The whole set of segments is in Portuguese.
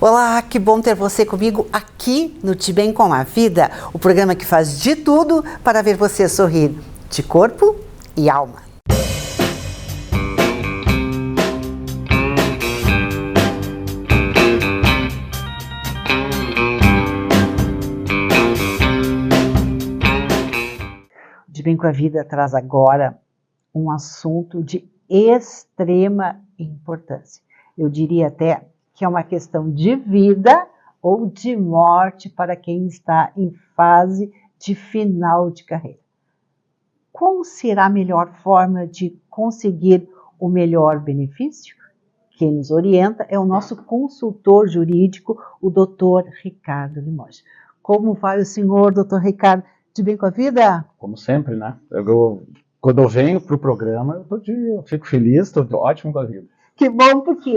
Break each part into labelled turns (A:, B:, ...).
A: Olá, que bom ter você comigo aqui no De Bem com a Vida, o programa que faz de tudo para ver você sorrir de corpo e alma. De Bem com a Vida traz agora um assunto de extrema importância. Eu diria até que é uma questão de vida ou de morte para quem está em fase de final de carreira. Qual será a melhor forma de conseguir o melhor benefício? Quem nos orienta é o nosso consultor jurídico, o Dr. Ricardo Limoges. Como vai o senhor, Dr. Ricardo? De Bem com a Vida?
B: Como sempre, né? Quando eu venho para o programa, eu fico feliz, estou ótimo com a vida.
A: Que bom, porque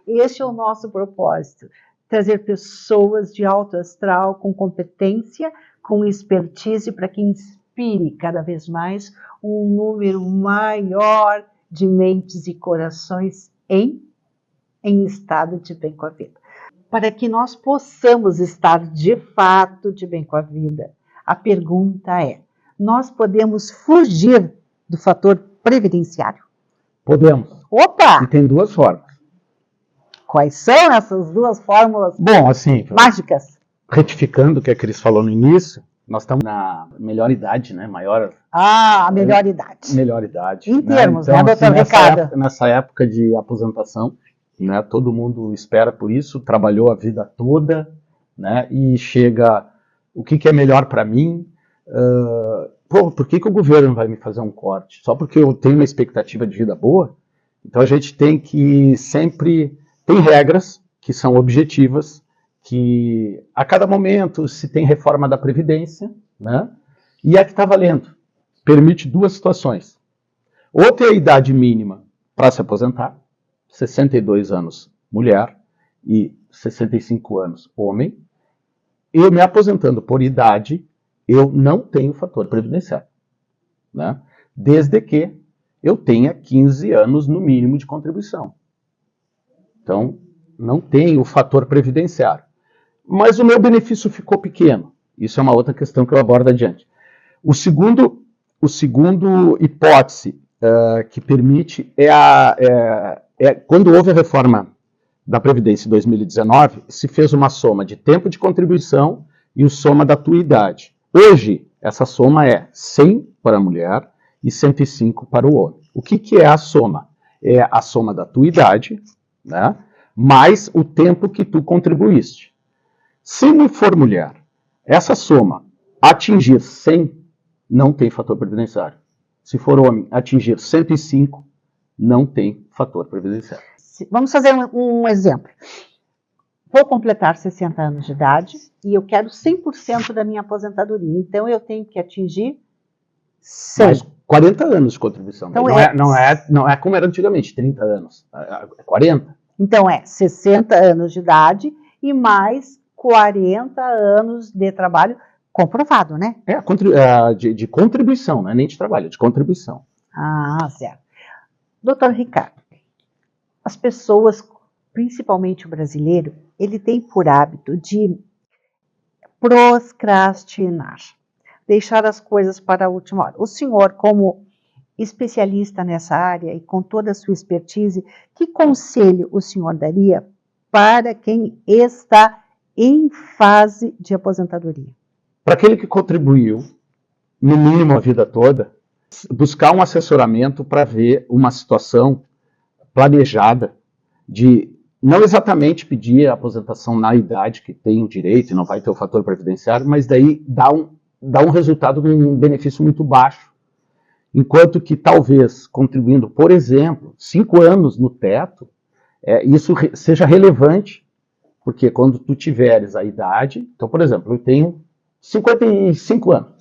A: este é o nosso propósito. Trazer pessoas de alto astral, com competência, com expertise, para que inspire cada vez mais um número maior de mentes e corações em estado de bem com a vida. Para que nós possamos estar de fato de bem com a vida, a pergunta é: nós podemos fugir do fator previdenciário?
B: Podemos.
A: Opa!
B: E tem duas formas.
A: Quais são essas duas fórmulas mágicas?
B: Retificando o que a Cris falou no início, nós estamos na melhor idade, né?
A: A melhor idade.
B: Melhor idade.
A: Em termos,
B: então,
A: né, doutor Ricardo?
B: Nessa época de aposentação, né? Todo mundo espera por isso, trabalhou a vida toda, né? E chega, o que é melhor para mim? Por que o governo vai me fazer um corte? Só porque eu tenho uma expectativa de vida boa? Então a gente tem que sempre... Tem regras que são objetivas, que a cada momento se tem reforma da Previdência, né? E a que está valendo. Permite duas situações. Ou ter a idade mínima para se aposentar, 62 anos mulher e 65 anos homem. Eu me aposentando por idade, eu não tenho fator previdenciário, né? Desde que eu tenha 15 anos no mínimo de contribuição. Então, não tenho o fator previdenciário. Mas o meu benefício ficou pequeno. Isso é uma outra questão que eu abordo adiante. O segundo hipótese que permite quando houve a reforma da Previdência em 2019, se fez uma soma de tempo de contribuição e o soma da tua idade. Hoje, essa soma é 100 para a mulher e 105 para o homem. O que é a soma? É a soma da tua idade, né, mais o tempo que tu contribuíste. Se não for mulher, essa soma atingir 100, não tem fator previdenciário. Se for homem, atingir 105, não tem fator previdenciário.
A: Vamos fazer um exemplo. Vou completar 60 anos de idade e eu quero 100% da minha aposentadoria. Então, eu tenho que atingir 100.
B: Mais 40 anos de contribuição.
A: Então,
B: não é como era antigamente, 30 anos. É 40.
A: Então, 60 anos de idade e mais 40 anos de trabalho comprovado, né?
B: De contribuição, não é nem de trabalho, é de contribuição.
A: Ah, certo. Doutor Ricardo, as pessoas, principalmente o brasileiro, ele tem por hábito de procrastinar, deixar as coisas para a última hora. O senhor, como especialista nessa área e com toda a sua expertise, que conselho o senhor daria para quem está em fase de aposentadoria?
B: Para aquele que contribuiu, no mínimo a vida toda, buscar um assessoramento para ver uma situação planejada de não exatamente pedir a aposentação na idade que tem o direito e não vai ter o fator previdenciário, mas daí dá um resultado, um benefício muito baixo. Enquanto que talvez contribuindo, por exemplo, 5 anos no teto, isso seja relevante, porque quando tu tiveres a idade, então, por exemplo, eu tenho 55 anos,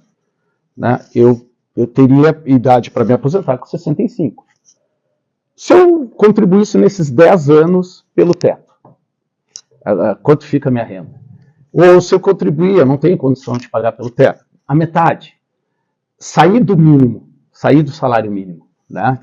B: né? Eu teria idade para me aposentar com 65. Se eu contribuísse nesses 10 anos pelo teto, quanto fica a minha renda? Ou se eu contribuir, eu não tenho condição de pagar pelo teto, a metade. Sair do mínimo, sair do salário mínimo, né?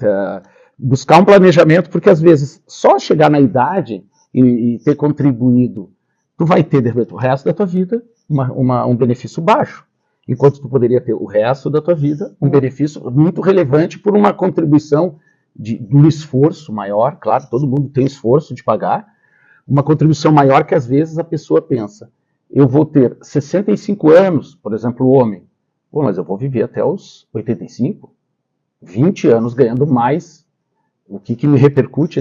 B: Buscar um planejamento, porque às vezes só chegar na idade e ter contribuído, tu vai ter, de repente, o resto da tua vida um benefício baixo, enquanto tu poderia ter o resto da tua vida um benefício muito relevante por uma contribuição do esforço maior. Claro, todo mundo tem esforço de pagar, uma contribuição maior que às vezes a pessoa pensa, eu vou ter 65 anos, por exemplo, o homem, mas eu vou viver até os 85, 20 anos ganhando mais. O que me repercute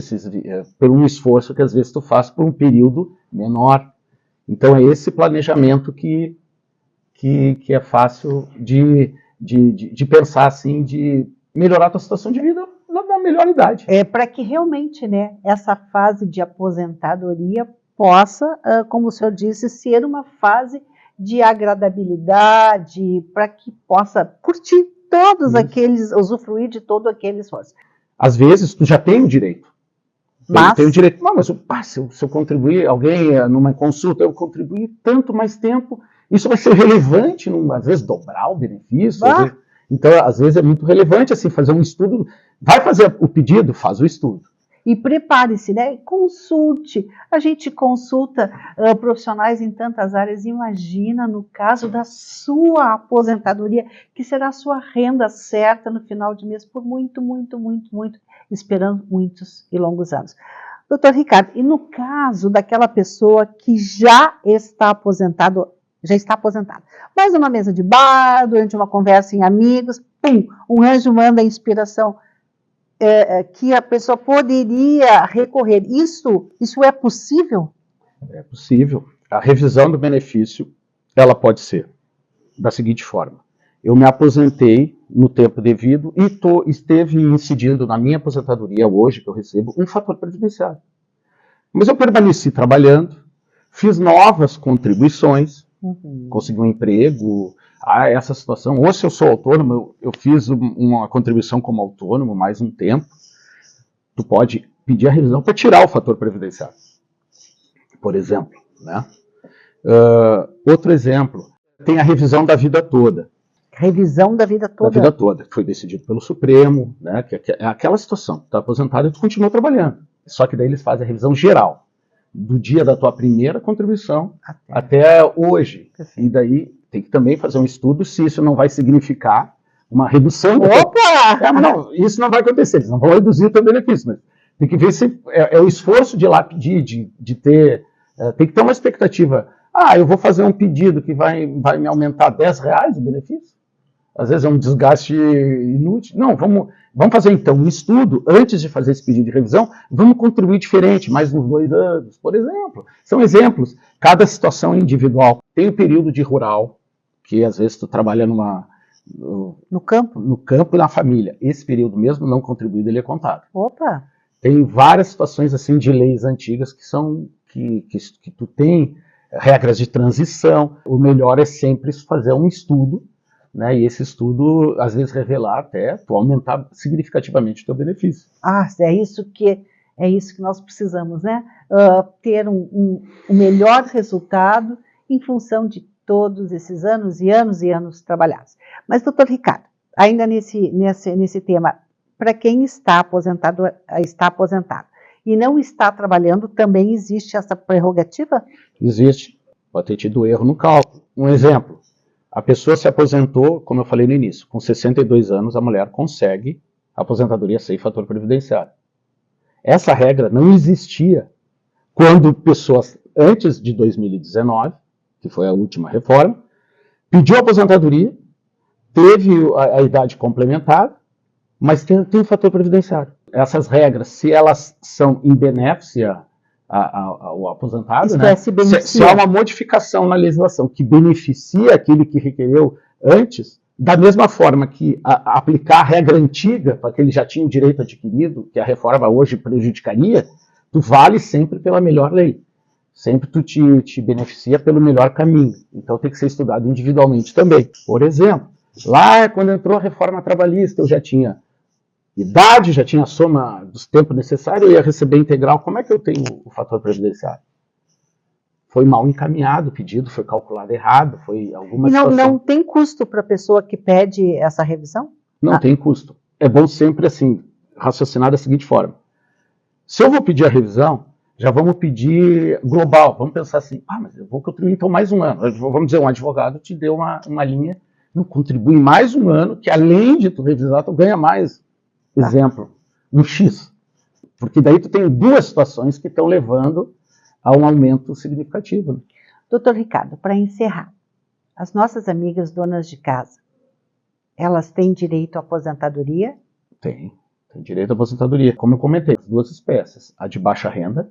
B: por um esforço que às vezes tu faz por um período menor. Então é esse planejamento que é fácil de pensar assim, de melhorar a tua situação de vida na melhor idade.
A: Para que realmente, né, essa fase de aposentadoria possa, como o senhor disse, ser uma fase de agradabilidade, para que possa curtir todos aqueles, usufruir de todo aquele esforço.
B: Às vezes, tu já tem o direito. Mas tem o direito. Não, mas se eu contribuir, alguém numa consulta, eu contribuir tanto mais tempo, isso vai ser relevante, às vezes dobrar o benefício. Então, às vezes é muito relevante assim, fazer um estudo. Vai fazer o pedido, faz o estudo.
A: E prepare-se, né? Consulte. A gente consulta profissionais em tantas áreas. Imagina no caso da sua aposentadoria, que será a sua renda certa no final de mês por muito, esperando muitos e longos anos. Doutor Ricardo, e no caso daquela pessoa que já está aposentado, mas numa mesa de bar, durante uma conversa em amigos, um anjo manda a inspiração, que a pessoa poderia recorrer. Isso é possível?
B: É possível. A revisão do benefício, ela pode ser da seguinte forma. Eu me aposentei no tempo devido e esteve incidindo na minha aposentadoria hoje, que eu recebo, um fator previdenciário. Mas eu permaneci trabalhando, fiz novas contribuições, consegui um emprego, essa situação, ou se eu sou autônomo, eu fiz uma contribuição como autônomo mais um tempo, tu pode pedir a revisão para tirar o fator previdenciário, por exemplo, né? Outro exemplo, tem a revisão da vida toda.
A: Revisão da vida toda?
B: Da vida toda, que foi decidido pelo Supremo, né? Que é aquela situação, tu está aposentado e tu continua trabalhando, só que daí eles fazem a revisão geral, do dia da tua primeira contribuição até hoje, e daí tem que também fazer um estudo se isso não vai significar uma redução.
A: Opa!
B: Não, isso não vai acontecer, eles não vão reduzir o teu benefício, mas tem que ver se é o esforço de ir lá pedir, de ter, tem que ter uma expectativa. Eu vou fazer um pedido que vai me aumentar R$10 o benefício? Às vezes é um desgaste inútil. Não, vamos fazer então um estudo, antes de fazer esse pedido de revisão, vamos contribuir diferente, mais uns 2 anos, por exemplo. São exemplos. Cada situação é individual. Tem o período de rural, que às vezes tu trabalha no campo e na família. Esse período mesmo não contribuído, ele é contado.
A: Opa!
B: Tem várias situações assim de leis antigas que tu tem regras de transição. O melhor é sempre fazer um estudo, né? E esse estudo, às vezes, revelar até tu aumentar significativamente o teu benefício.
A: É isso que nós precisamos, né? Ter um melhor resultado em função de todos esses anos e anos trabalhados. Mas, doutor Ricardo, ainda nesse tema, para quem está aposentado e não está trabalhando, também existe essa prerrogativa?
B: Existe. Pode ter tido erro no cálculo. Um exemplo, a pessoa se aposentou, como eu falei no início, com 62 anos, a mulher consegue a aposentadoria sem fator previdenciário. Essa regra não existia quando pessoas, antes de 2019, que foi a última reforma, pediu a aposentadoria, teve a idade complementar, mas tem o fator previdenciário. Essas regras, se elas são em benefício ao aposentado, né? Se há uma modificação na legislação que beneficia aquele que requereu antes, da mesma forma que aplicar a regra antiga, para que ele já tinha o direito adquirido, que a reforma hoje prejudicaria, tu vale sempre pela melhor lei. Sempre tu te beneficia pelo melhor caminho. Então tem que ser estudado individualmente também. Por exemplo, lá quando entrou a reforma trabalhista, eu já tinha idade, já tinha a soma dos tempos necessários, eu ia receber integral. Como é que eu tenho o fator previdenciário? Foi mal encaminhado o pedido, foi calculado errado, foi alguma situação.
A: Não tem custo para a pessoa que pede essa revisão?
B: Não tem custo. É bom sempre assim, raciocinar da seguinte forma. Se eu vou pedir a revisão, já vamos pedir global. Vamos pensar assim, mas eu vou contribuir então mais um ano. Vamos dizer, um advogado te deu uma linha, não contribui mais um ano, que além de tu revisar, tu ganha mais. Exemplo, um X. Porque daí tu tem duas situações que estão levando a um aumento significativo. Né?
A: Doutor Ricardo, para encerrar, as nossas amigas donas de casa, elas têm direito à aposentadoria?
B: Tem direito à aposentadoria. Como eu comentei, duas espécies. A de baixa renda,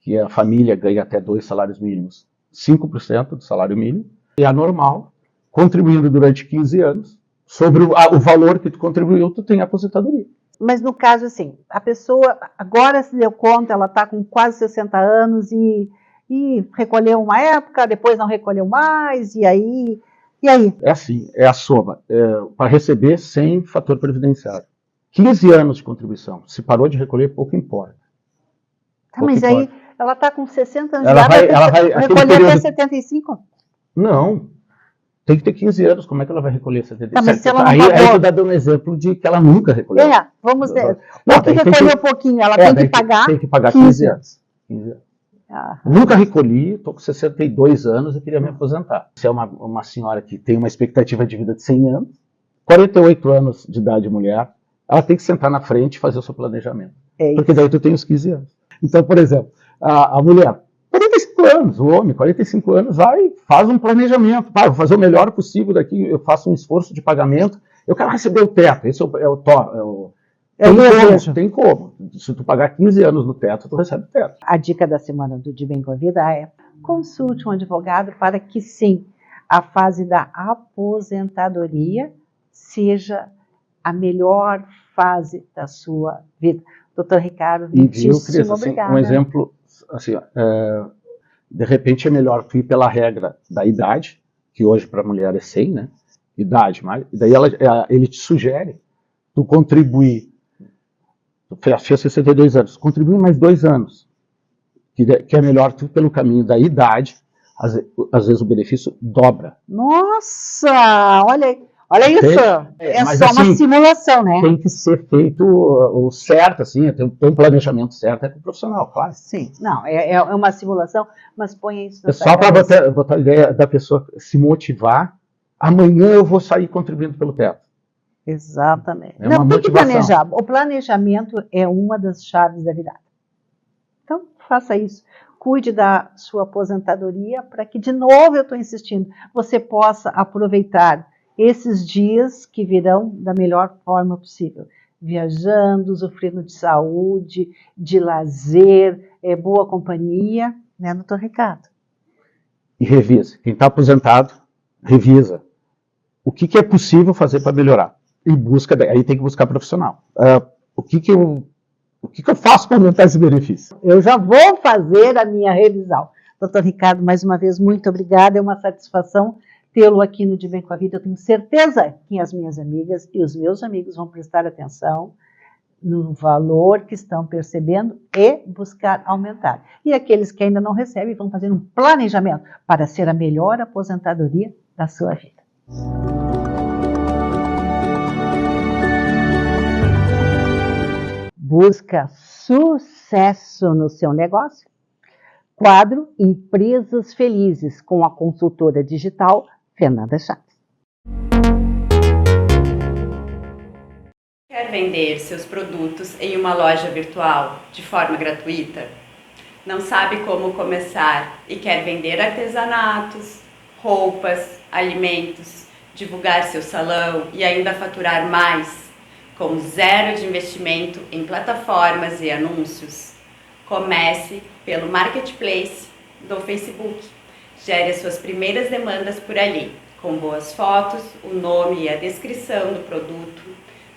B: que a família ganha até 2 salários mínimos, 5% do salário mínimo, e a normal, contribuindo durante 15 anos, sobre o valor que tu contribuiu, tu tem a aposentadoria.
A: Mas no caso, assim, a pessoa agora se deu conta, ela está com quase 60 anos e recolheu uma época, depois não recolheu mais, e aí?
B: É assim, é a soma. Para receber sem fator previdenciário. 15 anos de contribuição. Se parou de recolher, pouco importa.
A: Tá, mas aí ela está com 60 anos
B: ela
A: de idade, vai recolher até 75?
B: Não. Tem que ter 15 anos, como é que ela vai recolher 75?
A: Tá, mas se ela não
B: aí tu dá um exemplo de que ela nunca recolheu.
A: Vamos ver. Não, que recolheu pouquinho, ela tem que pagar.
B: Tem que pagar 15 anos. 15 anos. Nunca recolhi, estou com 62 anos e queria me aposentar. Se é uma senhora que tem uma expectativa de vida de 100 anos, 48 anos de idade mulher, ela tem que sentar na frente e fazer o seu planejamento. Porque daí tu tem os 15 anos. Então, por exemplo, a mulher, 45 anos, o homem, 45 anos, vai, faz um planejamento. Vou fazer o melhor possível daqui, eu faço um esforço de pagamento, eu quero receber o teto. Esse tem como. Se tu pagar 15 anos no teto, tu recebe o teto.
A: A dica da semana do De Bem com a Vida é: consulte um advogado para que sim, a fase da aposentadoria seja a melhor fase da sua vida. Doutor Ricardo, muitíssimo obrigada.
B: Um exemplo, assim, de repente é melhor tu ir pela regra da idade, que hoje para a mulher é 100, né? Idade, mas daí ele te sugere tu contribuir. Tu fez 62 anos, contribui mais 2 anos, que é melhor tu pelo caminho da idade, às vezes o benefício dobra.
A: Nossa, olha isso, é só assim, uma simulação, né?
B: Tem que ser feito o certo, assim, tem um planejamento certo com o profissional, claro.
A: Sim, não, é uma simulação, mas põe isso na
B: só para botar a ideia da pessoa se motivar, amanhã eu vou sair contribuindo pelo teto.
A: Exatamente.
B: Não, tem que
A: planejar. O planejamento é uma das chaves da vida. Então, faça isso. Cuide da sua aposentadoria para que, de novo, eu estou insistindo, você possa aproveitar esses dias que virão da melhor forma possível. Viajando, usufruindo de saúde, de lazer, boa companhia, né, doutor Ricardo?
B: E revisa. Quem está aposentado, revisa. O que é possível fazer para melhorar? E busca, aí tem que buscar profissional. O que eu faço para aumentar esse benefício?
A: Eu já vou fazer a minha revisão. Doutor Ricardo, mais uma vez, muito obrigada. É uma satisfação tê-lo aqui no De Bem com a Vida. Eu tenho certeza que as minhas amigas e os meus amigos vão prestar atenção no valor que estão percebendo e buscar aumentar. E aqueles que ainda não recebem vão fazer um planejamento para ser a melhor aposentadoria da sua vida. Busca sucesso no seu negócio? Quadro Empresas Felizes, com a consultora digital Fernanda Chaves.
C: Quer vender seus produtos em uma loja virtual de forma gratuita? Não sabe como começar e quer vender artesanatos, roupas, alimentos, divulgar seu salão e ainda faturar mais? Com 0 de investimento em plataformas e anúncios? Comece pelo Marketplace do Facebook. Gere as suas primeiras demandas por ali, com boas fotos, o nome e a descrição do produto.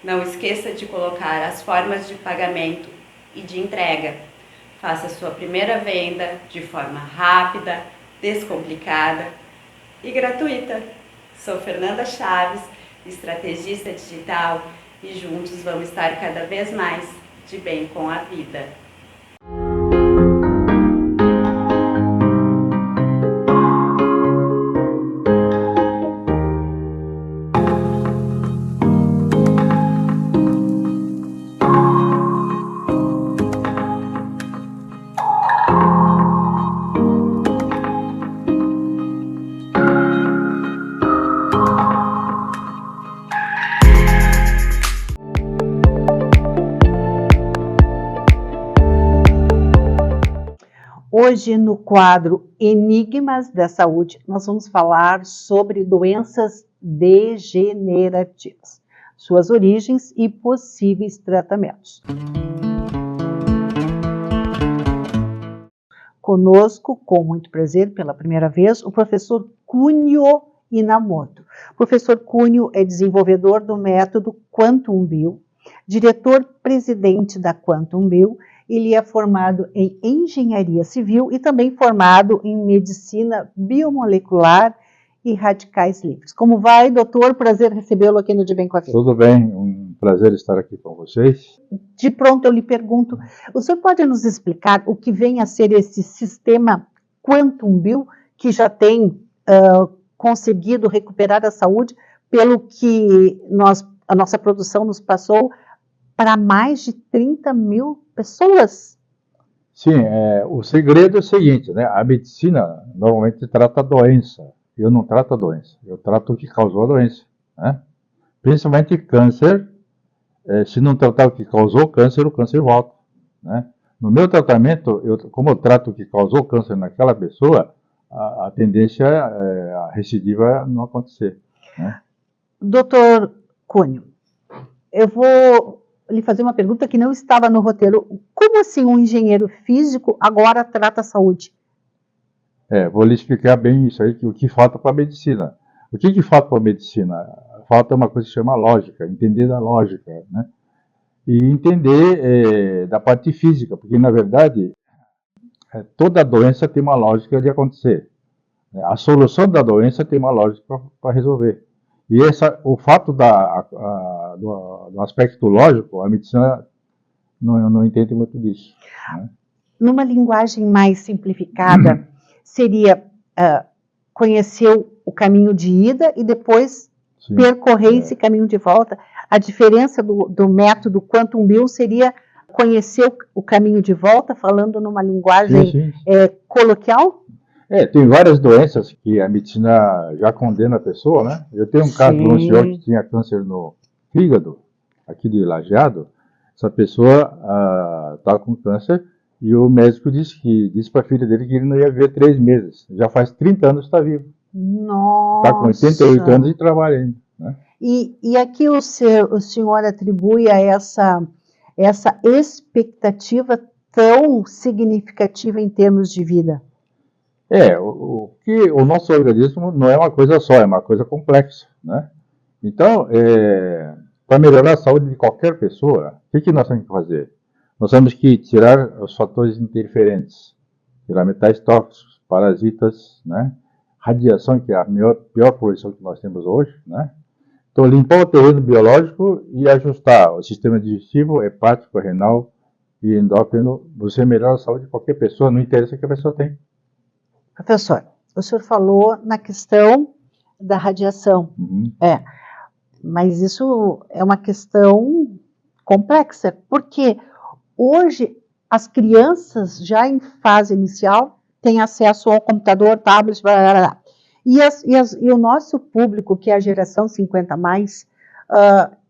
C: Não esqueça de colocar as formas de pagamento e de entrega. Faça sua primeira venda de forma rápida, descomplicada e gratuita. Sou Fernanda Chaves, estrategista digital, e juntos vamos estar cada vez mais de bem com a vida.
A: Hoje, no quadro Enigmas da Saúde, nós vamos falar sobre doenças degenerativas, suas origens e possíveis tratamentos. Conosco, com muito prazer, pela primeira vez, o professor Cunio Inamoto. O professor Cunio é desenvolvedor do método Quantum Bio, diretor-presidente da Quantum Bio. Ele é formado em engenharia civil e também formado em medicina biomolecular e radicais livres. Como vai, doutor? Prazer recebê-lo aqui no De Bem com a Vida.
D: Tudo bem, um prazer estar aqui com vocês.
A: De pronto eu lhe pergunto, o senhor pode nos explicar o que vem a ser esse sistema Quantum Bio, que já tem conseguido recuperar a saúde, pelo que a nossa produção nos passou, para mais de 30 mil pessoas?
D: Sim, o segredo é o seguinte, né? A medicina normalmente trata a doença. Eu não trato a doença, eu trato o que causou a doença, né? Principalmente câncer. Se não tratar o que causou o câncer volta, né? No meu tratamento, como eu trato o que causou o câncer naquela pessoa, a tendência é a recidiva não acontecer, né?
A: Doutor Cunio, eu vou lhe fazer uma pergunta que não estava no roteiro. Como assim um engenheiro físico agora trata a saúde?
D: Vou lhe explicar bem isso aí, o que falta para a medicina. O que falta para a medicina? Falta uma coisa que se chama lógica, entender da lógica, né? E entender da parte física, porque na verdade toda doença tem uma lógica de acontecer. A solução da doença tem uma lógica para resolver. E o fato do aspecto lógico, a medicina não entende muito disso, né?
A: Numa linguagem mais simplificada, seria conhecer o caminho de ida e depois
D: Sim,
A: percorrer esse caminho de volta. A diferença do método Quantum Bio seria conhecer o caminho de volta, falando numa linguagem
D: sim.
A: Coloquial?
D: Tem várias doenças que a medicina já condena a pessoa, né? Eu tenho um caso de um senhor que tinha câncer no fígado, aqui de Lajeado. Essa pessoa estava com câncer e o médico disse para a filha dele que ele não ia viver 3 meses. Já faz 30 anos que está vivo.
A: Nossa!
D: Está com 88 anos e trabalha ainda, né?
A: E aqui o senhor atribui a essa expectativa tão significativa em termos de vida?
D: O nosso organismo não é uma coisa só, é uma coisa complexa, né? Então, para melhorar a saúde de qualquer pessoa, o que nós temos que fazer? Nós temos que tirar os fatores interferentes, tirar metais tóxicos, parasitas, né? Radiação, que é a pior poluição que nós temos hoje, né? Então, limpar o terreno biológico e ajustar o sistema digestivo, hepático, renal e endócrino. Você melhora a saúde de qualquer pessoa, não interessa o que a pessoa tem.
A: Professor, o senhor falou na questão da radiação.
D: Uhum.
A: Mas isso é uma questão complexa, porque hoje as crianças, já em fase inicial, têm acesso ao computador, tablet, blá, blá, blá. E o nosso público, que é a geração 50+,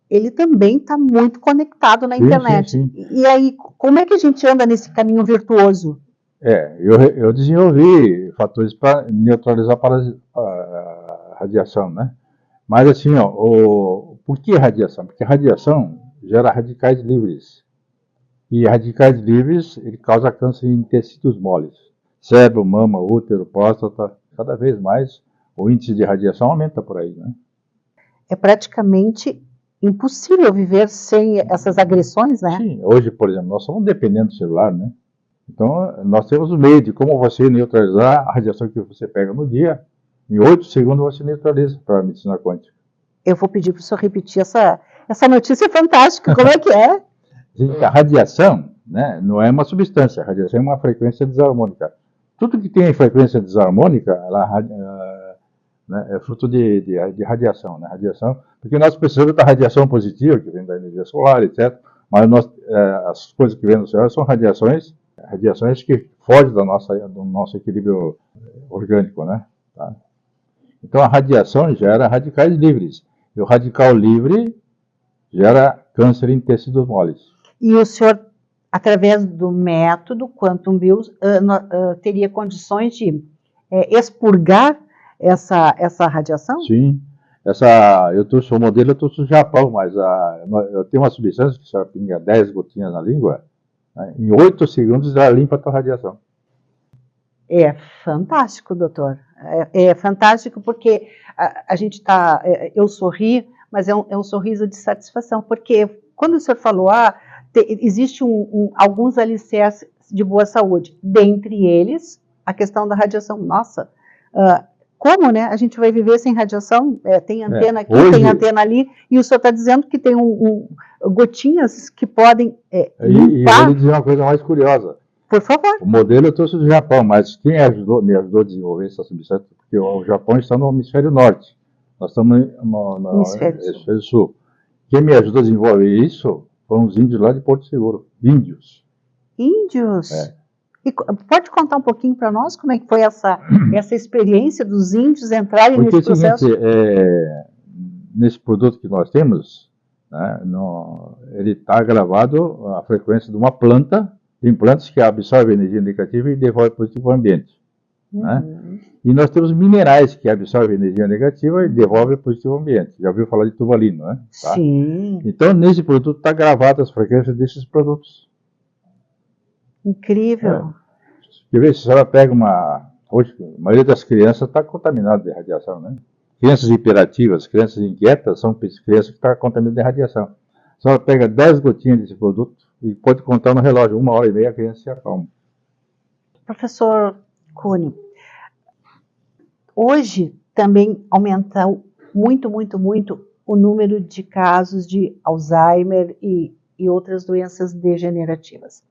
A: ele também está muito conectado na internet.
D: Sim.
A: E aí, como é que a gente anda nesse caminho virtuoso?
D: Eu desenvolvi fatores para neutralizar a radiação, né? Mas assim, por que radiação? Porque a radiação gera radicais livres. E radicais livres, ele causa câncer em tecidos moles. Cérebro, mama, útero, próstata, cada vez mais o índice de radiação aumenta por aí, né?
A: É praticamente impossível viver sem essas agressões, né?
D: Sim, hoje, por exemplo, nós estamos dependendo do celular, né? Então, nós temos o meio de como você neutralizar a radiação que você pega no dia. Em 8 segundos você neutraliza para a medicina quântica.
A: Eu vou pedir para o senhor repetir essa notícia fantástica. Como é que é?
D: A radiação, né, não é uma substância. A radiação é uma frequência desarmônica. Tudo que tem frequência desarmônica, né, é fruto de radiação, né? Radiação, porque nós precisamos da radiação positiva, que vem da energia solar, etc. Mas as coisas que vêm do céu são radiações que fogem do nosso equilíbrio orgânico, né? Tá? Então a radiação gera radicais livres. E o radical livre gera câncer em tecidos moles.
A: E o senhor através do método Quantum Bios, teria condições de expurgar essa radiação?
D: Sim. O modelo eu trouxe do Japão, mas eu tenho uma substância que só pinga 10 gotinhas na língua, né? Em 8 segundos ela limpa a tua radiação.
A: É fantástico, doutor. É fantástico porque a gente está... eu sorri, mas é um sorriso de satisfação, porque quando o senhor falou, existe alguns alicerces de boa saúde, dentre eles a questão da radiação. Nossa, como, né? A gente vai viver sem radiação? Tem antena aqui,
D: hoje,
A: tem antena ali, e o senhor está dizendo que tem gotinhas que podem limpar.
D: E eu vou lhe dizer uma coisa mais curiosa.
A: Por favor.
D: O modelo eu trouxe do Japão, mas quem me ajudou a desenvolver essa substância, porque o Japão está no hemisfério norte, nós estamos no hemisfério sul. Quem me ajudou a desenvolver isso foram os índios lá de Porto Seguro. Índios.
A: Índios? E pode contar um pouquinho para nós como é que foi essa experiência dos índios entrarem nesse processo?
D: Porque é o seguinte, nesse produto que nós temos, né, ele está gravado a frequência de uma planta. Tem plantas que absorvem energia negativa e devolvem positivo ao ambiente. Né? E nós temos minerais que absorvem energia negativa e devolvem positivo ao ambiente. Já ouviu falar de turmalina, né? Tá?
A: Sim.
D: Então, nesse produto está gravado as frequências desses produtos.
A: Incrível.
D: Quer ver, se a senhora pega hoje, a maioria das crianças está contaminada de radiação, né? Crianças hiperativas, crianças inquietas, são crianças que estão contaminadas de radiação. A senhora pega 10 gotinhas desse produto e pode contar no relógio, 1h30 a criança se acalma.
A: Professor Cunha, hoje também aumentou muito o número de casos de Alzheimer e outras doenças degenerativas.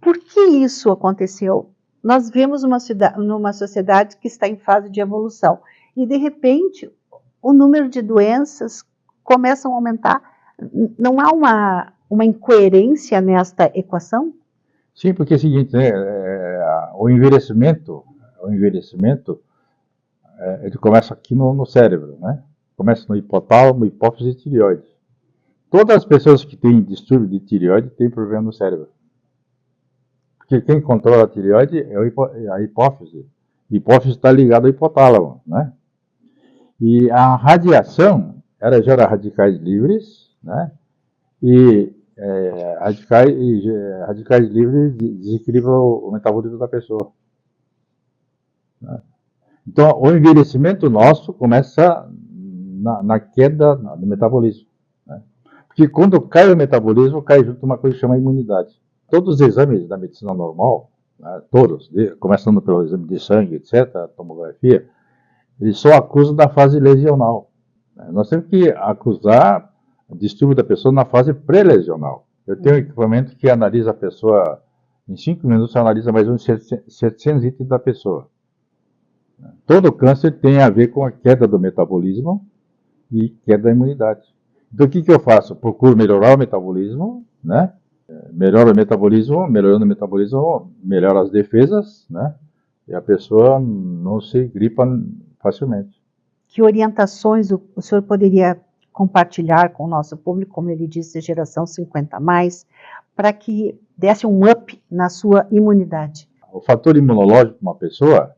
A: Por que isso aconteceu? Nós vemos numa sociedade que está em fase de evolução e, de repente, o número de doenças começam a aumentar. Não há uma incoerência nesta equação?
D: Sim, porque é o seguinte, né, o envelhecimento ele começa aqui no cérebro, né? Começa no hipotálamo, hipófise e tireoide. Todas as pessoas que têm distúrbio de tireoide têm problema no cérebro. Porque quem controla a tireoide é a hipófise. A hipófise está ligada ao hipotálamo, né? E a radiação, ela gera radicais livres, né? E radicais livres desequilibram o metabolismo da pessoa. Né? Então, o envelhecimento nosso começa na queda do metabolismo. Né? Porque quando cai o metabolismo, cai junto uma coisa que chama imunidade. Todos os exames da medicina normal, né, todos, começando pelo exame de sangue, etc., a tomografia, eles só acusam da fase lesional. Né? Nós temos que acusar o distúrbio da pessoa na fase pré-lesional. Eu tenho um equipamento que analisa a pessoa, em 5 minutos, analisa mais ou menos 700 itens da pessoa. Todo câncer tem a ver com a queda do metabolismo e queda da imunidade. Então, o que eu faço? Procuro melhorar o metabolismo, né? Melhorando o metabolismo, melhora as defesas, né? E a pessoa não se gripa facilmente.
A: Que orientações o senhor poderia compartilhar com o nosso público, como ele disse, geração 50+, para que desse um up na sua imunidade?
D: O fator imunológico de uma pessoa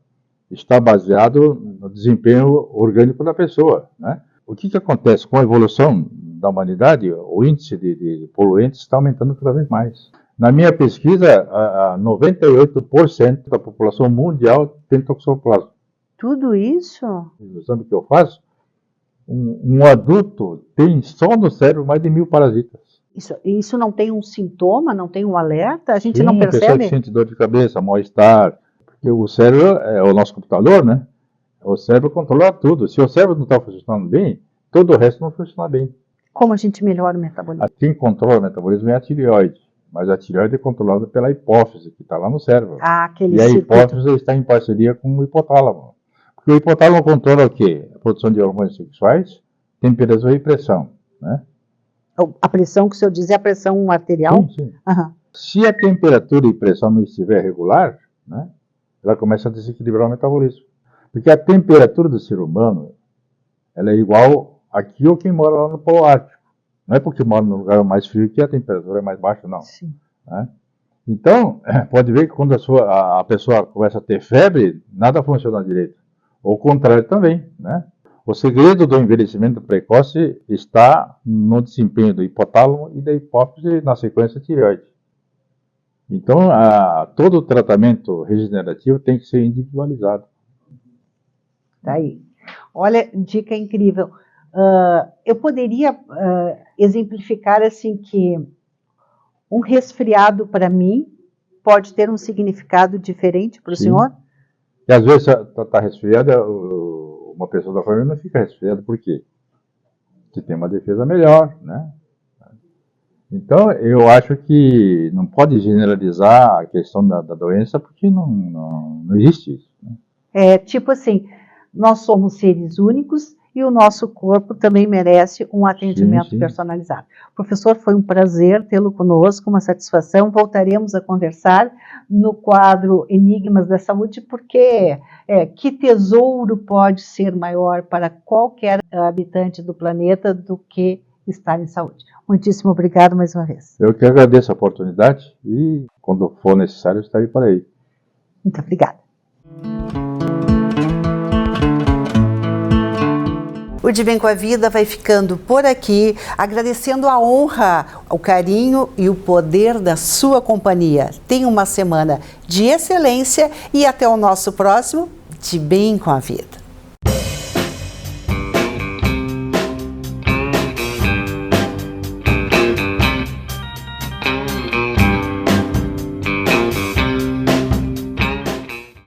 D: está baseado no desempenho orgânico da pessoa, né? O que acontece com a evolução da humanidade? O índice de poluentes está aumentando cada vez mais. Na minha pesquisa, 98% da população mundial tem toxoplasma.
A: Tudo isso?
D: O exame que eu faço, um adulto tem só no cérebro mais de 1000 parasitas.
A: Isso não tem um sintoma, não tem um alerta? A gente
D: Sim,
A: não percebe?
D: A pessoa que sente dor de cabeça, mal-estar, porque o cérebro é o nosso computador, né? O cérebro controla tudo. Se o cérebro não está funcionando bem, todo o resto não funciona bem.
A: Como a gente melhora o metabolismo?
D: Quem controla o metabolismo é a tireoide, mas a tireoide é controlada pela hipófise, que está lá no cérebro.
A: Aquele
D: e a
A: circuito.
D: hipófise está em parceria com o hipotálamo. Porque o hipotálamo controla o quê? A produção de hormônios sexuais, temperatura e pressão, né?
A: A pressão que o senhor diz é a pressão arterial?
D: Sim.
A: Uhum.
D: Se a temperatura e pressão não estiver regular, né, ela começa a desequilibrar o metabolismo. Porque a temperatura do ser humano, ela é igual aqui ou quem mora lá no Polo Ártico. Não é porque mora num lugar mais frio que a temperatura é mais baixa, não.
A: Sim.
D: Né? Então, pode ver que quando a pessoa começa a ter febre, nada funciona direito. Ou o contrário também, né? O segredo do envelhecimento precoce está no desempenho do hipotálamo e da hipófise na sequência tireoide. Então, todo o tratamento regenerativo tem que ser individualizado.
A: Tá aí. Olha, dica incrível. Eu poderia exemplificar assim que um resfriado para mim pode ter um significado diferente para o senhor?
D: E às vezes está resfriada, uma pessoa da família não fica resfriada, por quê? Porque tem uma defesa melhor, né? Então, eu acho que não pode generalizar a questão da doença, porque não existe isso. Né?
A: É tipo assim, nós somos seres únicos e o nosso corpo também merece um atendimento personalizado. Professor, foi um prazer tê-lo conosco, uma satisfação. Voltaremos a conversar no quadro Enigmas da Saúde, porque que tesouro pode ser maior para qualquer habitante do planeta do que estar em saúde. Muitíssimo obrigado mais uma vez.
D: Eu que agradeço a oportunidade e, quando for necessário, estarei por aí.
A: Muito obrigada. O De Bem com a Vida vai ficando por aqui, agradecendo a honra, o carinho e o poder da sua companhia. Tenha uma semana de excelência e até o nosso próximo De Bem com a Vida.